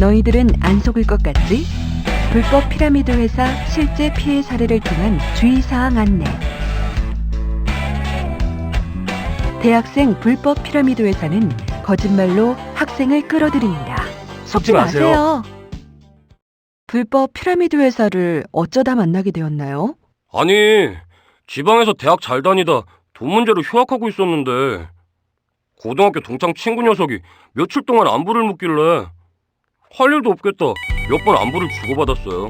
너희들은 안 속을 것 같지? 불법 피라미드 회사 실제 피해 사례를 통한 주의사항 안내. 대학생 불법 피라미드 회사는 거짓말로 학생을 끌어들입니다. 속지 마세요. 불법 피라미드 회사를 어쩌다 만나게 되었나요? 아니, 지방에서 대학 잘 다니다 돈 문제로 휴학하고 있었는데 고등학교 동창 친구 녀석이 며칠 동안 안부를 묻길래 할 일도 없겠다 몇 번 안부를 주고받았어요.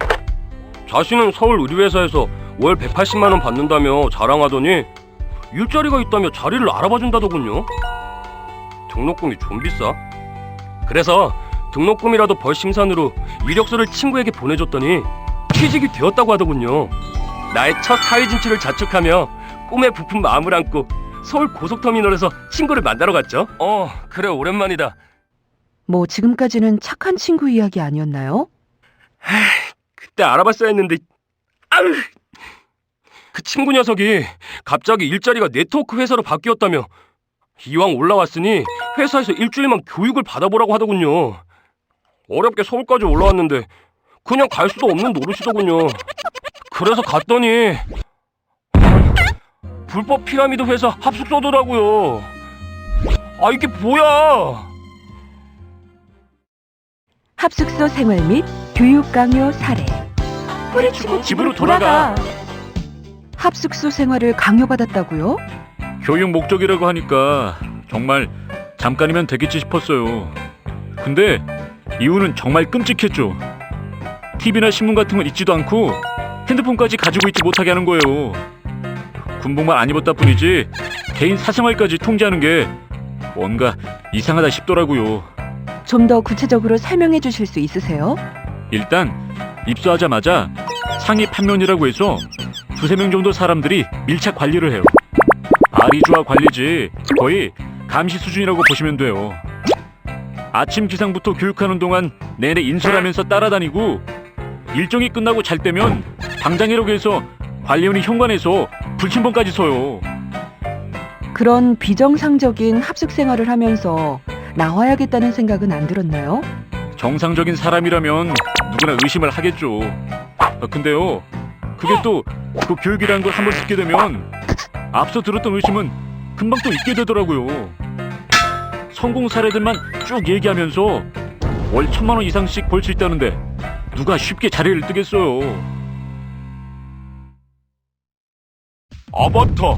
자신은 서울 의류회사에서 월 180만 원 받는다며 자랑하더니 일자리가 있다며 자리를 알아봐준다더군요. 등록금이 좀 비싸. 그래서 등록금이라도 벌 심산으로 이력서를 친구에게 보내줬더니 취직이 되었다고 하더군요. 나의 첫 사회 진출을 자축하며 꿈에 부푼 마음을 안고 서울 고속터미널에서 친구를 만나러 갔죠. 그래, 오랜만이다. 뭐 지금까지는 착한 친구 이야기 아니었나요? 그때 알아봤어야 했는데 그 친구 녀석이 갑자기 일자리가 네트워크 회사로 바뀌었다며 이왕 올라왔으니 회사에서 일주일만 교육을 받아보라고 하더군요. 어렵게 서울까지 올라왔는데 그냥 갈 수도 없는 노릇이더군요. 그래서 갔더니 불법 피라미드 회사 합숙소더라고요. 이게 뭐야? 합숙소 생활 및 교육 강요 사례. 뿌리치고 집으로 돌아가. 합숙소 생활을 강요받았다고요? 교육 목적이라고 하니까 정말 잠깐이면 되겠지 싶었어요. 근데 이유는 정말 끔찍했죠. TV나 신문 같은 건 읽지도 않고 핸드폰까지 가지고 있지 못하게 하는 거예요. 군복만 안 입었다 뿐이지 개인 사생활까지 통제하는 게 뭔가 이상하다 싶더라고요. 좀 더 구체적으로 설명해 주실 수 있으세요? 일단 입소하자마자 상위 판면이라고 해서 두세 명 정도 사람들이 밀착 관리를 해요. 아리주아 관리지 거의 감시 수준이라고 보시면 돼요. 아침 기상부터 교육하는 동안 내내 인솔하면서 따라다니고 일정이 끝나고 잘 때면 당장이라고 해서 관리원이 현관에서 불침번까지 서요. 그런 비정상적인 합숙 생활을 하면서 나와야겠다는 생각은 안 들었나요? 정상적인 사람이라면 누구나 의심을 하겠죠. 근데요, 그게 또 그 교육이라는 걸 한번 듣게 되면 앞서 들었던 의심은 금방 또 잊게 되더라고요. 성공 사례들만 쭉 얘기하면서 월 1,000만 원 이상씩 벌 수 있다는데 누가 쉽게 자리를 뜨겠어요. 아바타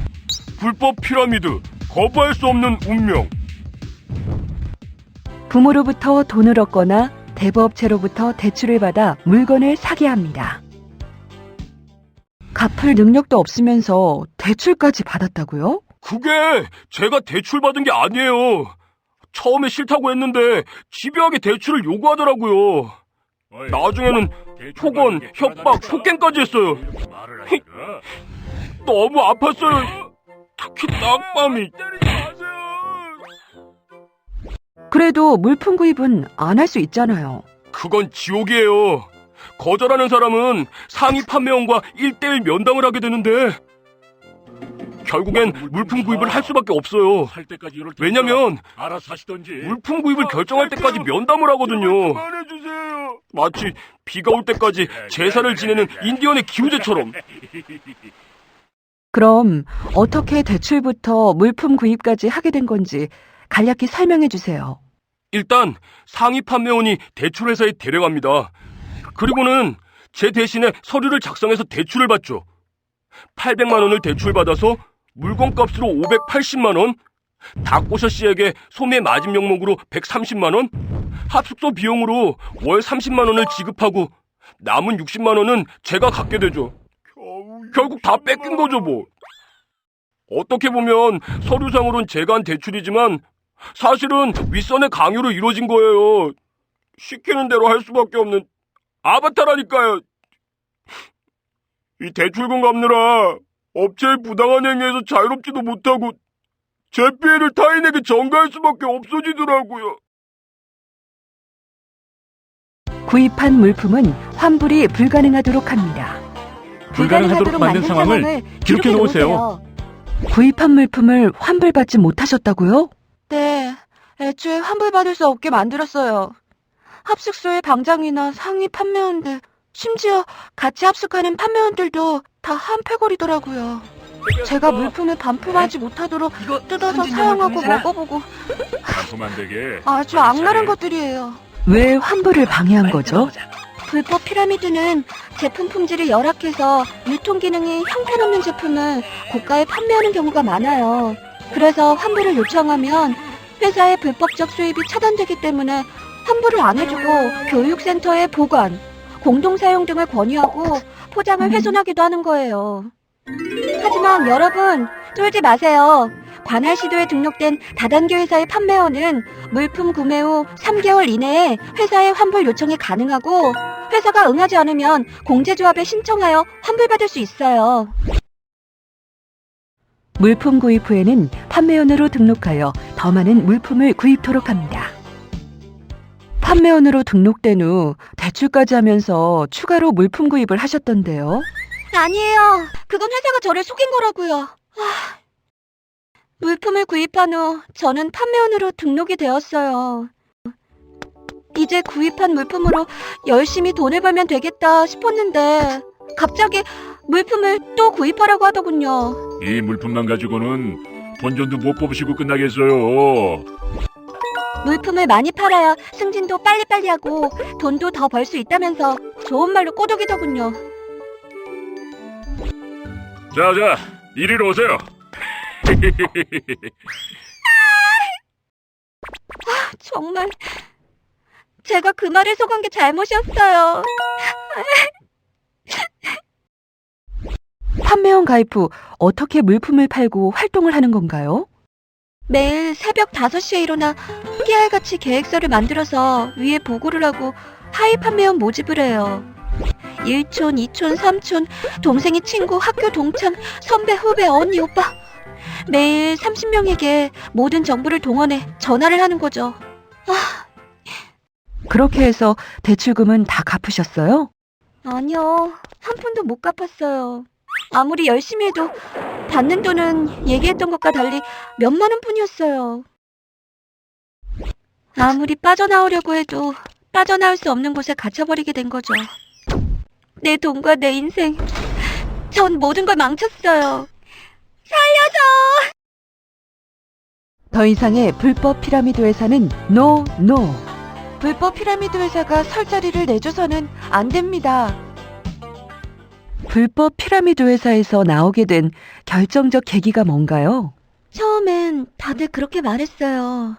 불법 피라미드 거부할 수 없는 운명. 부모로부터 돈을 얻거나 대부업체로부터 대출을 받아 물건을 사게 합니다. 갚을 능력도 없으면서 대출까지 받았다고요? 그게 제가 대출 받은 게 아니에요. 처음에 싫다고 했는데 집요하게 대출을 요구하더라고요. 나중에는 폭언, 협박, 폭행까지 했어요. 너무 아팠어요. 특히 딱밤이. 그래도 물품 구입은 안 할 수 있잖아요. 그건 지옥이에요. 거절하는 사람은 상위 판매원과 1:1 면담을 하게 되는데 결국엔 물품 구입을 할 수밖에 없어요. 왜냐면 물품 구입을 결정할 때까지 면담을 하거든요. 마치 비가 올 때까지 제사를 지내는 인디언의 기우제처럼. 그럼 어떻게 대출부터 물품 구입까지 하게 된 건지 간략히 설명해 주세요. 일단 상위 판매원이 대출회사에 데려갑니다. 그리고는 제 대신에 서류를 작성해서 대출을 받죠. 800만 원을 대출받아서 물건값으로 580만 원, 닭꼬셔 씨에게 소매 마진 명목으로 130만 원, 합숙소 비용으로 월 30만 원을 지급하고 남은 60만 원은 제가 갖게 되죠. 결국 다 뺏긴 거죠 뭐. 어떻게 보면 서류상으론 제가 한 대출이지만 사실은 윗선의 강요로 이루어진 거예요. 시키는 대로 할 수밖에 없는 아바타라니까요. 이 대출금 갚느라 업체의 부당한 행위에서 자유롭지도 못하고 제 피해를 타인에게 전가할 수밖에 없어지더라고요. 구입한 물품은 환불이 불가능하도록 합니다. 불가능하도록 만든 상황을 기록해 놓으세요. 구입한 물품을 환불받지 못하셨다고요? 네, 애초에 환불받을 수 없게 만들었어요. 합숙소의 방장이나 상위 판매원들, 심지어 같이 합숙하는 판매원들도 다 한패거리더라고요. 제가 물품을 반품하지 못하도록 뜯어서 사용하고 먹어보고 반품 안 되게. 아주 악랄한 것들이에요. 왜 환불을 방해한 거죠? 불법 피라미드는 제품 품질이 열악해서 유통기능이 형편없는 제품을 고가에 판매하는 경우가 많아요. 그래서 환불을 요청하면 회사의 불법적 수입이 차단되기 때문에 환불을 안 해주고 교육센터에 보관, 공동사용 등을 권유하고 포장을 훼손하기도 하는 거예요. 하지만 여러분, 쫄지 마세요. 관할 시도에 등록된 다단계 회사의 판매원은 물품 구매 후 3개월 이내에 회사에 환불 요청이 가능하고 회사가 응하지 않으면 공제조합에 신청하여 환불받을 수 있어요. 물품 구입 후에는 판매원으로 등록하여 더 많은 물품을 구입토록 합니다. 판매원으로 등록된 후 대출까지 하면서 추가로 물품 구입을 하셨던데요. 아니에요. 그건 회사가 저를 속인 거라고요. 물품을 구입한 후 저는 판매원으로 등록이 되었어요. 이제 구입한 물품으로 열심히 돈을 벌면 되겠다 싶었는데 갑자기 물품을 또 구입하라고 하더군요. 이 물품만 가지고는 본전도 못 뽑으시고 끝나겠어요. 물품을 많이 팔아야 승진도 빨리빨리 하고 돈도 더 벌 수 있다면서 좋은 말로 꼬드기더군요. 자, 이리로 오세요. 정말 제가 그 말을 속은 게 잘못이었어요. 판매원 가입 후 어떻게 물품을 팔고 활동을 하는 건가요? 매일 새벽 5시에 일어나 깨알같이 계획서를 만들어서 위에 보고를 하고 하위 판매원 모집을 해요. 1촌, 2촌, 3촌, 동생이 친구, 학교 동창, 선배, 후배, 언니, 오빠 매일 30명에게 모든 정보를 동원해 전화를 하는 거죠. 그렇게 해서 대출금은 다 갚으셨어요? 아니요. 한 푼도 못 갚았어요. 아무리 열심히 해도 받는 돈은 얘기했던 것과 달리 몇만 원 뿐이었어요. 아무리 빠져나오려고 해도 빠져나올 수 없는 곳에 갇혀버리게 된 거죠. 내 돈과 내 인생, 전 모든 걸 망쳤어요. 살려줘! 더 이상의 불법 피라미드 회사는 NO. 불법 피라미드 회사가 설 자리를 내줘서는 안 됩니다. 불법 피라미드 회사에서 나오게 된 결정적 계기가 뭔가요? 처음엔 다들 그렇게 말했어요.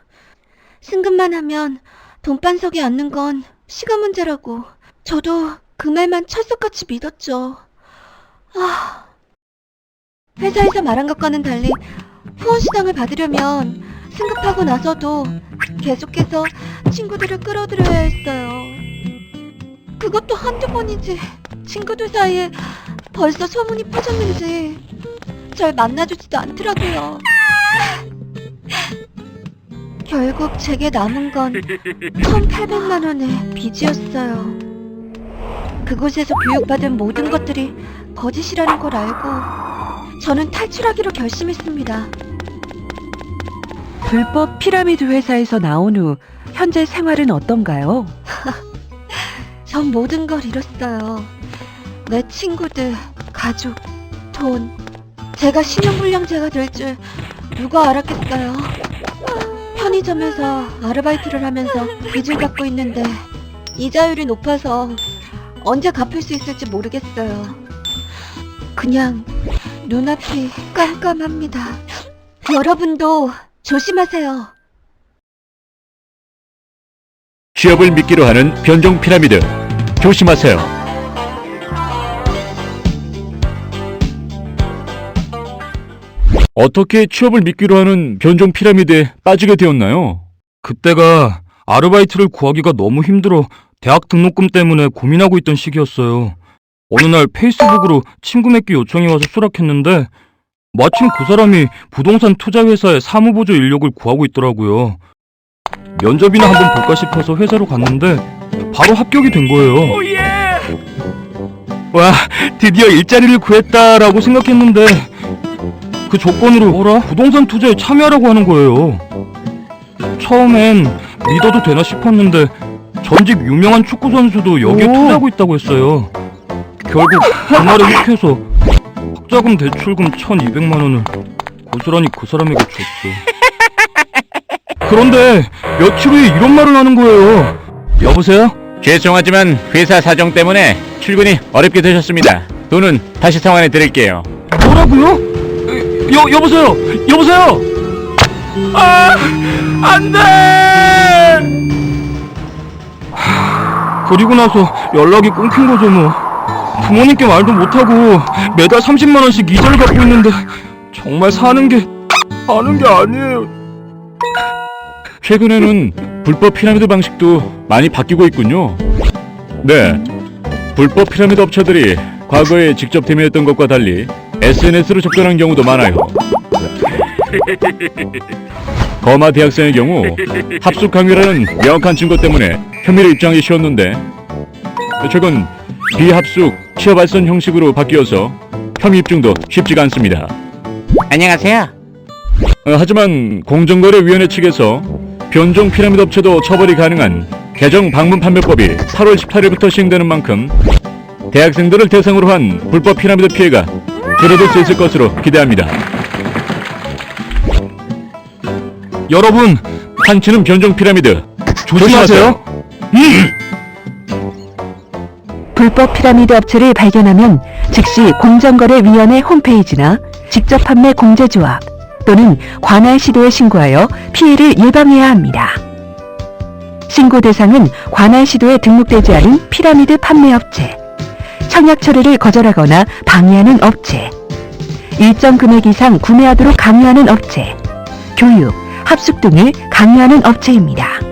승급만 하면 돈반석에 앉는 건 시간 문제라고. 저도 그 말만 철석같이 믿었죠. 회사에서 말한 것과는 달리 후원수당을 받으려면 승급하고 나서도 계속해서 친구들을 끌어들여야 했어요. 그것도 한두 번이지. 친구들 사이에 벌써 소문이 퍼졌는지 절 만나주지도 않더라고요. 결국 제게 남은 건 1,800만 원의 빚이었어요. 그곳에서 교육받은 모든 것들이 거짓이라는 걸 알고 저는 탈출하기로 결심했습니다. 불법 피라미드 회사에서 나온 후 현재 생활은 어떤가요? 전 모든 걸 잃었어요. 내 친구들, 가족, 돈. 제가 신용불량자가 될 줄 누가 알았겠어요. 편의점에서 아르바이트를 하면서 빚을 갚고 있는데 이자율이 높아서 언제 갚을 수 있을지 모르겠어요. 그냥 눈앞이 깜깜합니다. 여러분도 조심하세요. 취업을 미끼로 하는 변종 피라미드. 조심하세요. 어떻게 취업을 미끼로 하는 변종 피라미드에 빠지게 되었나요? 그때가 아르바이트를 구하기가 너무 힘들어 대학 등록금 때문에 고민하고 있던 시기였어요. 어느 날 페이스북으로 친구 맺기 요청이 와서 수락했는데 마침 그 사람이 부동산 투자회사에 사무보조 인력을 구하고 있더라고요. 면접이나 한번 볼까 싶어서 회사로 갔는데 바로 합격이 된 거예요. 와, 드디어 일자리를 구했다라고 생각했는데 그 조건으로 부동산 투자에 참여하라고 하는 거예요. 처음엔 믿어도 되나 싶었는데 전직 유명한 축구 선수도 여기에 오. 투자하고 있다고 했어요. 결국 그날에 혹해서 학자금 대출금 1,200만 원을 고스란히 그 사람에게 줬죠. 그런데 며칠 후에 이런 말을 하는 거예요. 여보세요? 죄송하지만 회사 사정 때문에 출근이 어렵게 되셨습니다. 돈은 다시 상환해 드릴게요. 뭐라고요? 여보세요? 여보세요? 아, 안 돼! 그리고 나서 연락이 끊긴 거죠, 뭐. 부모님께 말도 못하고 매달 30만 원씩 이자를 갚고 있는데 정말 사는 게 아니에요. 최근에는 불법 피라미드 방식도 많이 바뀌고 있군요. 네, 불법 피라미드 업체들이 과거에 직접 대면했던 것과 달리 SNS로 접근한 경우도 많아요. 거마 대학생의 경우 합숙 강요라는 명확한 증거 때문에 혐의를 입증하기 쉬웠는데 최근 비합숙 취업 알선 형식으로 바뀌어서 혐의 입증도 쉽지가 않습니다. 안녕하세요. 하지만 공정거래위원회 측에서 변종 피라미드 업체도 처벌이 가능한 개정 방문 판매법이 8월 18일부터 시행되는 만큼 대학생들을 대상으로 한 불법 피라미드 피해가 줄어들 수 있을 것으로 기대합니다. 여러분, 한치는 변종 피라미드 조심하세요. 불법 피라미드 업체를 발견하면 즉시 공정거래위원회 홈페이지나 직접 판매 공제조합 또는 관할 시도에 신고하여 피해를 예방해야 합니다. 신고 대상은 관할 시도에 등록되지 않은 피라미드 판매업체, 청약 처리를 거절하거나 방해하는 업체, 일정 금액 이상 구매하도록 강요하는 업체, 교육, 합숙 등을 강요하는 업체입니다.